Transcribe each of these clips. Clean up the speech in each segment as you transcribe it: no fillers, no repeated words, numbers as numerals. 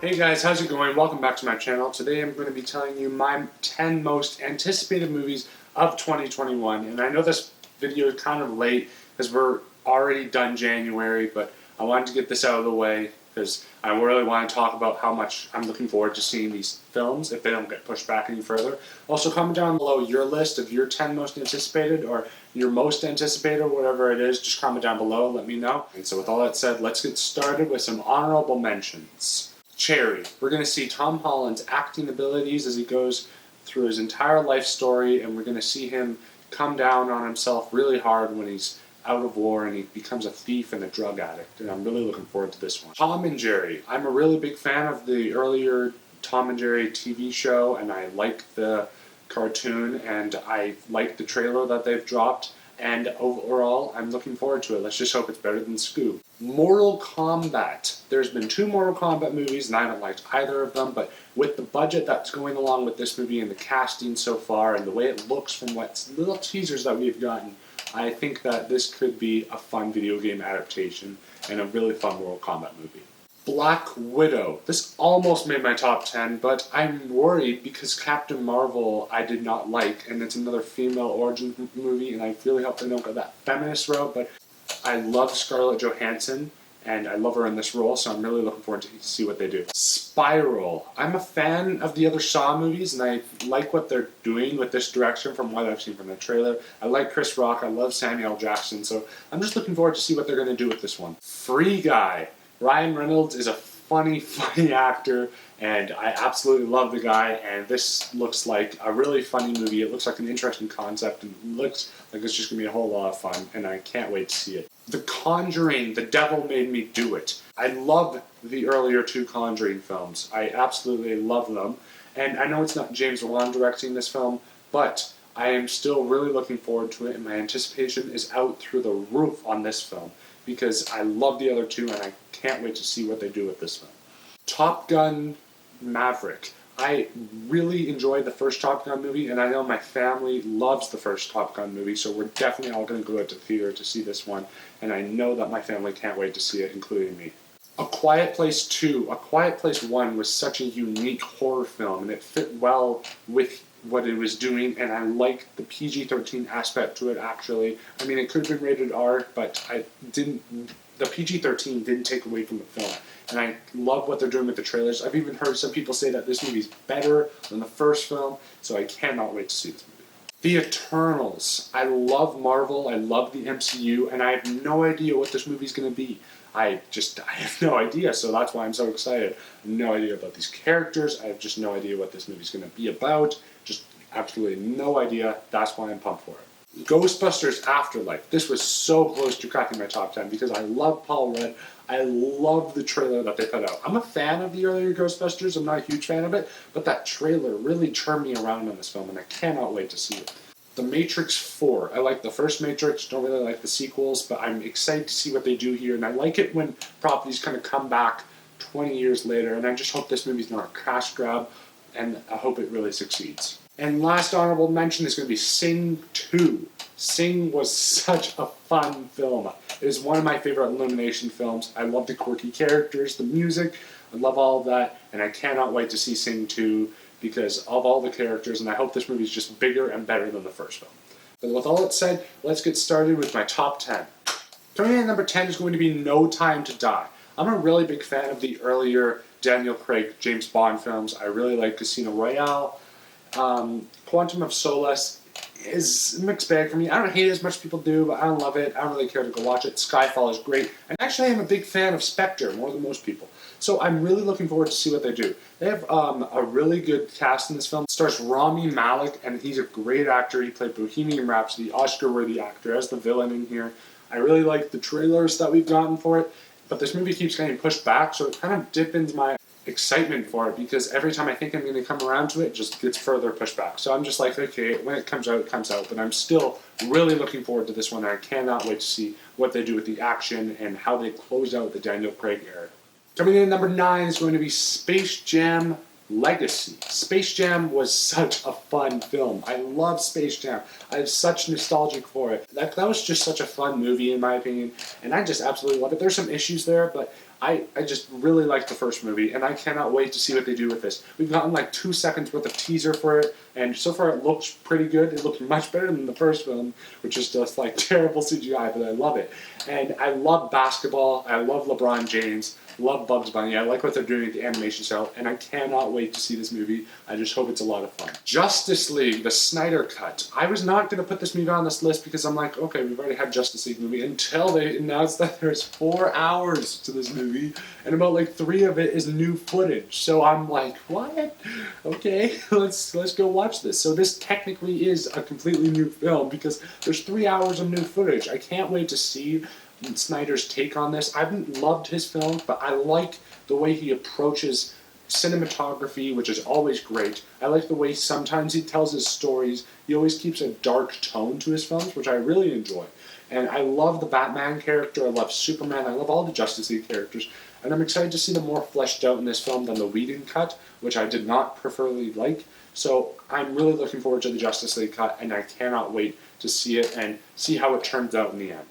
Hey guys, how's it going? Welcome back to my channel. Today I'm going to be telling you my 10 most anticipated movies of 2021. And I know this video is kind of late because we're already done January, but I wanted to get this out of the way because I really want to talk about how much I'm looking forward to seeing these films if they don't get pushed back any further. Also, comment down below your list of your 10 most anticipated or your most anticipated, whatever it is. Just comment down below, let me know. And so with all that said, let's get started with some honorable mentions. Cherry. We're going to see Tom Holland's acting abilities as he goes through his entire life story, and we're going to see him come down on himself really hard when he's out of war and he becomes a thief and a drug addict, and I'm really looking forward to this one. Tom and Jerry. I'm a really big fan of the earlier Tom and Jerry TV show, and I like the cartoon, and I like the trailer that they've dropped, and overall, I'm looking forward to it. Let's just hope it's better than Scoob. Mortal Kombat. There's been 2 Mortal Kombat movies, and I haven't liked either of them, but with the budget that's going along with this movie and the casting so far and the way it looks from what little teasers that we've gotten, I think that this could be a fun video game adaptation and a really fun Mortal Kombat movie. Black Widow. This almost made my top 10, but I'm worried because Captain Marvel I did not like, and it's another female origin movie, and I really hope they don't go that feminist route, but I love Scarlett Johansson, and I love her in this role, so I'm really looking forward to see what they do. Spiral. I'm a fan of the other Saw movies, and I like what they're doing with this direction from what I've seen from the trailer. I like Chris Rock, I love Samuel L. Jackson, so I'm just looking forward to see what they're going to do with this one. Free Guy. Ryan Reynolds is a funny actor, and I absolutely love the guy, and this looks like a really funny movie. It looks like an interesting concept, and it looks like it's just going to be a whole lot of fun, and I can't wait to see it. The Conjuring, The Devil Made Me Do It. I love the earlier 2 Conjuring films. I absolutely love them, and I know it's not James Wan directing this film, but I am still really looking forward to it, and my anticipation is out through the roof on this film, because I love the other 2, and I can't wait to see what they do with this film. Top Gun Maverick. I really enjoyed the first Top Gun movie, and I know my family loves the first Top Gun movie, so we're definitely all going to go out to the theater to see this one, and I know that my family can't wait to see it, including me. A Quiet Place 2. A Quiet Place 1 was such a unique horror film, and it fit well with what it was doing, and I like the PG-13 aspect to it, actually. I mean, it could have been rated R, but the PG-13 didn't take away from the film, and I love what they're doing with the trailers. I've even heard some people say that this movie's better than the first film, so I cannot wait to see this movie. The Eternals. I love Marvel, I love the MCU, and I have no idea what this movie's going to be. I have no idea, so that's why I'm so excited. I have no idea about these characters, I have just no idea what this movie's going to be about, just absolutely no idea. That's why I'm pumped for it. Ghostbusters Afterlife. This was so close to cracking my top 10 because I love Paul Rudd. I love the trailer that they put out. I'm a fan of the earlier Ghostbusters, I'm not a huge fan of it, but that trailer really turned me around on this film, and I cannot wait to see it. The Matrix 4. I like the first Matrix, don't really like the sequels, but I'm excited to see what they do here, and I like it when properties kind of come back 20 years later, and I just hope this movie's not a cash grab, and I hope it really succeeds. And last honorable mention is going to be Sing 2. Sing was such a fun film. It is one of my favorite Illumination films. I love the quirky characters, the music, I love all of that, and I cannot wait to see Sing 2 because of all the characters, and I hope this movie is just bigger and better than the first film. But with all that said, let's get started with my top 10. Coming in at number 10 is going to be No Time to Die. I'm a really big fan of the earlier Daniel Craig James Bond films. I really like Casino Royale. Quantum of Solace is a mixed bag for me. I don't hate it as much as people do, but I don't love it. I don't really care to go watch it. Skyfall is great. And actually, I'm a big fan of Spectre, more than most people. So I'm really looking forward to see what they do. They have a really good cast in this film. It stars Rami Malek, and he's a great actor. He played Bohemian Rhapsody, Oscar-worthy actor, as the villain in here. I really like the trailers that we've gotten for it, but this movie keeps getting pushed back, so it kind of deepens my excitement for it, because every time I think I'm going to come around to it, it just gets further pushed back. So I'm just like, okay, when it comes out, but I'm still really looking forward to this one, and I cannot wait to see what they do with the action and how they close out the Daniel Craig era. Coming in at number 9 is going to be Space Jam Legacy. Space Jam was such a fun film. I love Space Jam. I have such nostalgic for it. That was just such a fun movie in my opinion, and I just absolutely love it. There's some issues there, but I just really like the first movie, and I cannot wait to see what they do with this. We've gotten like 2 seconds worth of teaser for it, and so far it looks pretty good. It looks much better than the first film, which is just like terrible CGI, but I love it. And I love basketball. I love LeBron James. Love Bugs Bunny. I like what they're doing with the animation style, and I cannot wait to see this movie. I just hope it's a lot of fun. Justice League, the Snyder Cut. I was not going to put this movie on this list because I'm like, okay, we've already had Justice League movie until they announced that there's 4 hours to this movie, and about like 3 of it is new footage. So I'm like, what? Okay, let's go watch this. So this technically is a completely new film because there's 3 hours of new footage. I can't wait to see Snyder's take on this. I haven't loved his films, but I like the way he approaches cinematography, which is always great. I like the way sometimes he tells his stories. He always keeps a dark tone to his films, which I really enjoy. And I love the Batman character, I love Superman, I love all the Justice League characters, and I'm excited to see them more fleshed out in this film than the Whedon cut, which I did not preferably like. So I'm really looking forward to the Justice League cut, and I cannot wait to see it and see how it turns out in the end.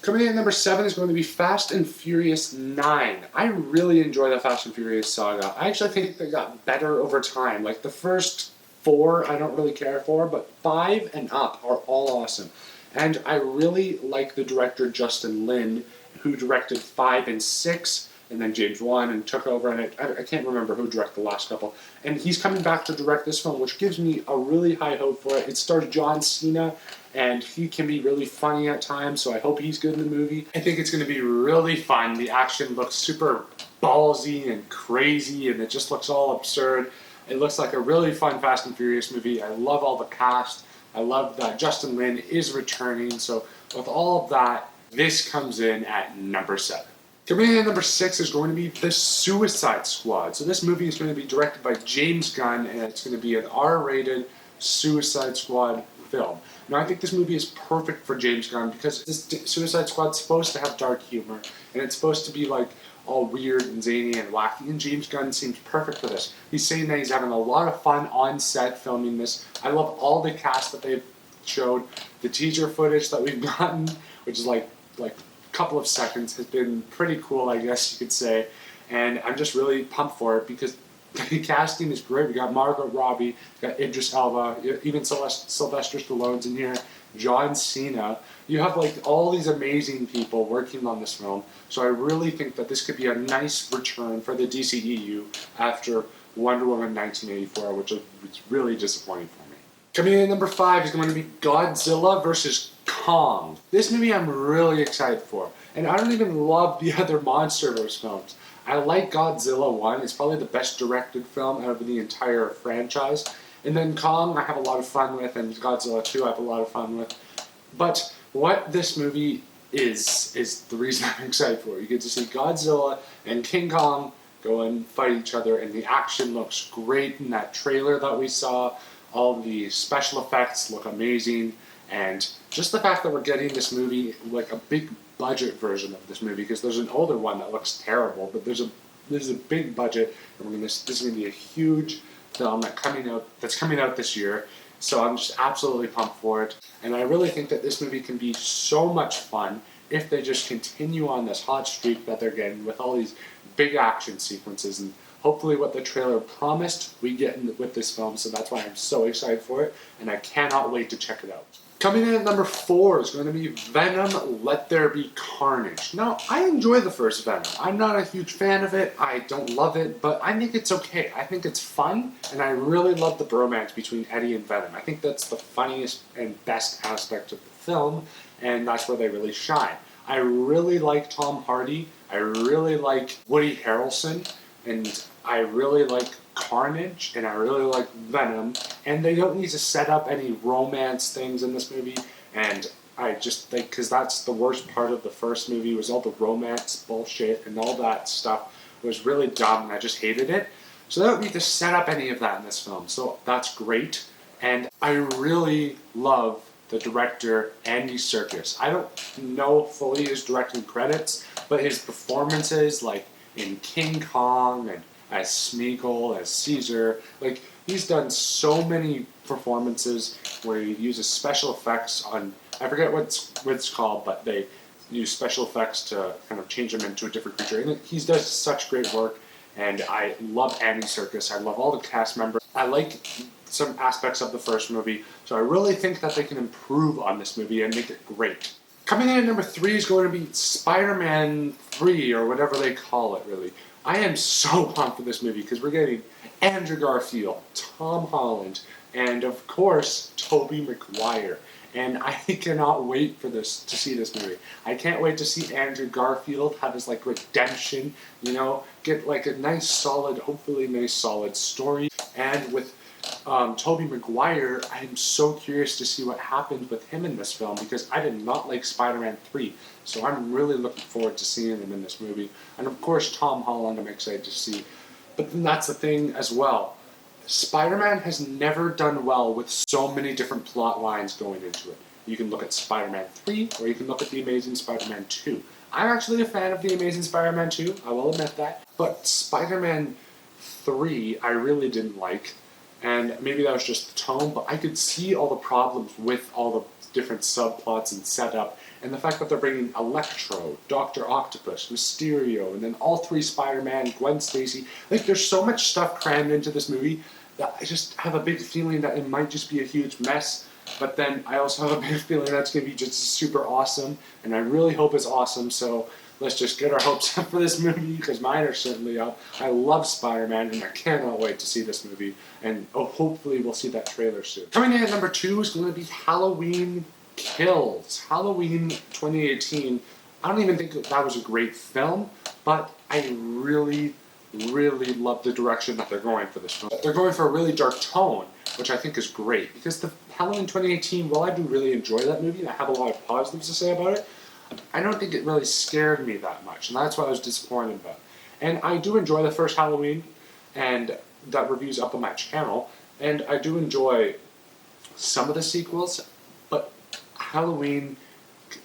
Coming in at number 7 is going to be Fast and Furious 9. I really enjoy the Fast and Furious saga. I actually think they got better over time. Like the first 4 I don't really care for, but 5 and up are all awesome. And I really like the director Justin Lin, who directed 5 and 6, and then James Wan and took over, and I can't remember who directed the last couple. And he's coming back to direct this film, which gives me a really high hope for it. It stars John Cena, and he can be really funny at times, so I hope he's good in the movie. I think it's going to be really fun. The action looks super ballsy and crazy, and it just looks all absurd. It looks like a really fun Fast and Furious movie. I love all the cast. I love that Justin Lin is returning, so with all of that, this comes in at number 7. Coming in at number 6 is going to be The Suicide Squad. So this movie is going to be directed by James Gunn, and it's going to be an R-rated Suicide Squad film. Now, I think this movie is perfect for James Gunn because this Suicide Squad's supposed to have dark humor, and it's supposed to be like all weird and zany and wacky, and James Gunn seems perfect for this. He's saying that he's having a lot of fun on set filming this. I love all the cast that they've showed. The teaser footage that we've gotten, which is like a couple of seconds, has been pretty cool, I guess you could say. And I'm just really pumped for it because the casting is great. We got Margot Robbie, we got Idris Elba, even Sylvester Stallone's in here, John Cena. You have like all these amazing people working on this film. So I really think that this could be a nice return for the DCEU after Wonder Woman 1984, which was really disappointing for me. Coming in at number 5 is going to be Godzilla vs. Kong. This movie I'm really excited for. And I don't even love the other MonsterVerse films. I like Godzilla 1. It's probably the best directed film out of the entire franchise. And then Kong I have a lot of fun with, and Godzilla 2 I have a lot of fun with. But what this movie is the reason I'm excited for it. You get to see Godzilla and King Kong go and fight each other, and the action looks great in that trailer that we saw. All the special effects look amazing, and just the fact that we're getting this movie, like a big budget version of this movie, because there's an older one that looks terrible, but there's a big budget, and this is going to be a huge film that's coming out this year. So I'm just absolutely pumped for it, and I really think that this movie can be so much fun if they just continue on this hot streak that they're getting with all these big action sequences, and hopefully what the trailer promised we get with this film. So that's why I'm so excited for it, and I cannot wait to check it out. Coming in at number 4 is going to be Venom, Let There Be Carnage. Now, I enjoy the first Venom. I'm not a huge fan of it. I don't love it, but I think it's okay. I think it's fun, and I really love the bromance between Eddie and Venom. I think that's the funniest and best aspect of the film, and that's where they really shine. I really like Tom Hardy. I really like Woody Harrelson, and I really like Carnage, and I really like Venom, and they don't need to set up any romance things in this movie, and I just think, because that's the worst part of the first movie, was all the romance bullshit, and all that stuff was really dumb, and I just hated it. So they don't need to set up any of that in this film, so that's great. And I really love the director, Andy Serkis. I don't know fully his directing credits, but his performances, like in King Kong and as Smeagol, as Caesar, like he's done so many performances where he uses special effects on, I forget what it's called, but they use special effects to kind of change him into a different creature. And he does such great work, and I love Andy Serkis. I love all the cast members. I like some aspects of the first movie, so I really think that they can improve on this movie and make it great. Coming in at number 3 is going to be Spider-Man 3, or whatever they call it, really. I am so pumped for this movie because we're getting Andrew Garfield, Tom Holland, and of course, Tobey Maguire. And I cannot wait for to see this movie. I can't wait to see Andrew Garfield have his like redemption, you know, get like a nice solid, hopefully nice solid story. And with Tobey Maguire, I'm so curious to see what happens with him in this film because I did not like Spider-Man 3. So I'm really looking forward to seeing him in this movie. And of course, Tom Holland I'm excited to see. But then that's the thing as well. Spider-Man has never done well with so many different plot lines going into it. You can look at Spider-Man 3, or you can look at The Amazing Spider-Man 2. I'm actually a fan of The Amazing Spider-Man 2, I will admit that. But Spider-Man 3, I really didn't like. And maybe that was just the tone, but I could see all the problems with all the different subplots and setup, and the fact that they're bringing Electro, Dr. Octopus, Mysterio, and then all 3 Spider-Man, Gwen Stacy. Like, there's so much stuff crammed into this movie that I just have a big feeling that it might just be a huge mess, but then I also have a big feeling that's going to be just super awesome, and I really hope it's awesome, so let's just get our hopes up for this movie, because mine are certainly up. I love Spider-Man, and I cannot wait to see this movie, and hopefully we'll see that trailer soon. Coming in at number 2 is going to be Halloween Kills. Halloween 2018, I don't even think that was a great film, but I really love the direction that they're going for this film. They're going for a really dark tone, which I think is great, because the Halloween 2018, while I do really enjoy that movie, and I have a lot of positives to say about it, I don't think it really scared me that much, and that's what I was disappointed about. And I do enjoy the first Halloween, and that review's up on my channel, and I do enjoy some of the sequels, but Halloween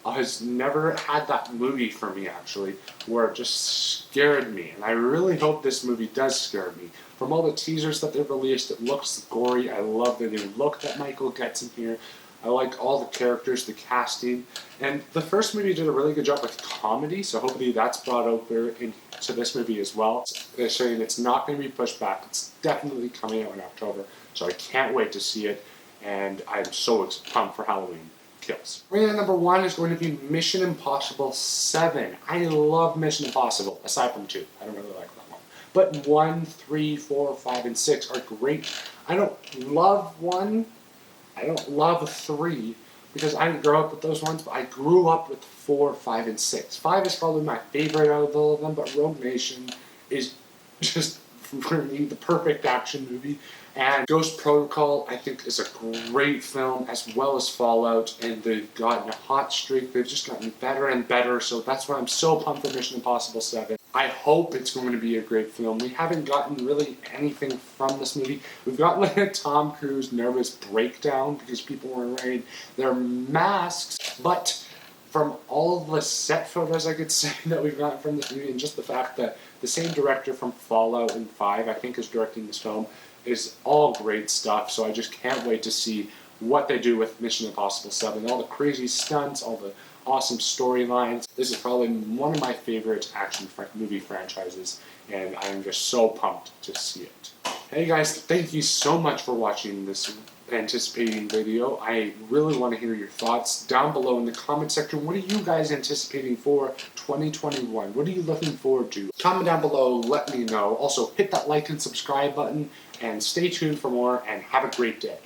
has never had that movie for me, actually, where it just scared me, and I really hope this movie does scare me. From all the teasers that they've released, it looks gory. I love the new look that Michael gets in here. I like all the characters, the casting, and the first movie did a really good job with comedy, so hopefully that's brought over into this movie as well. They're saying it's not going to be pushed back. It's definitely coming out in October, so I can't wait to see it, and I'm so pumped for Halloween Kills. Rating number 1 is going to be Mission Impossible 7. I love Mission Impossible, aside from 2. I don't really like that one. But 1, 3, 4, 5, and 6 are great. I don't love 1. I don't love 3 because I didn't grow up with those ones, but I grew up with 4, 5, and 6. 5 is probably my favorite out of all of them, but Rogue Nation is just, for me, the perfect action movie. And Ghost Protocol, I think, is a great film, as well as Fallout, and they've gotten a hot streak. They've just gotten better and better, so that's why I'm so pumped for Mission Impossible 7. I hope it's going to be a great film. We haven't gotten really anything from this movie. We've got like a Tom Cruise nervous breakdown because people weren't wearing their masks, but from all the set photos I could say that we've gotten from this movie, and just the fact that the same director from Fallout and 5, I think, is directing this film, is all great stuff, so I just can't wait to see what they do with Mission Impossible 7. All the crazy stunts, all the awesome storylines. This is probably one of my favorite action movie franchises, and I'm just so pumped to see it. Hey guys, thank you so much for watching this anticipating video. I really want to hear your thoughts down below in the comment section. What are you guys anticipating for 2021? What are you looking forward to? Comment down below, let me know. Also, hit that like and subscribe button, and stay tuned for more, and have a great day.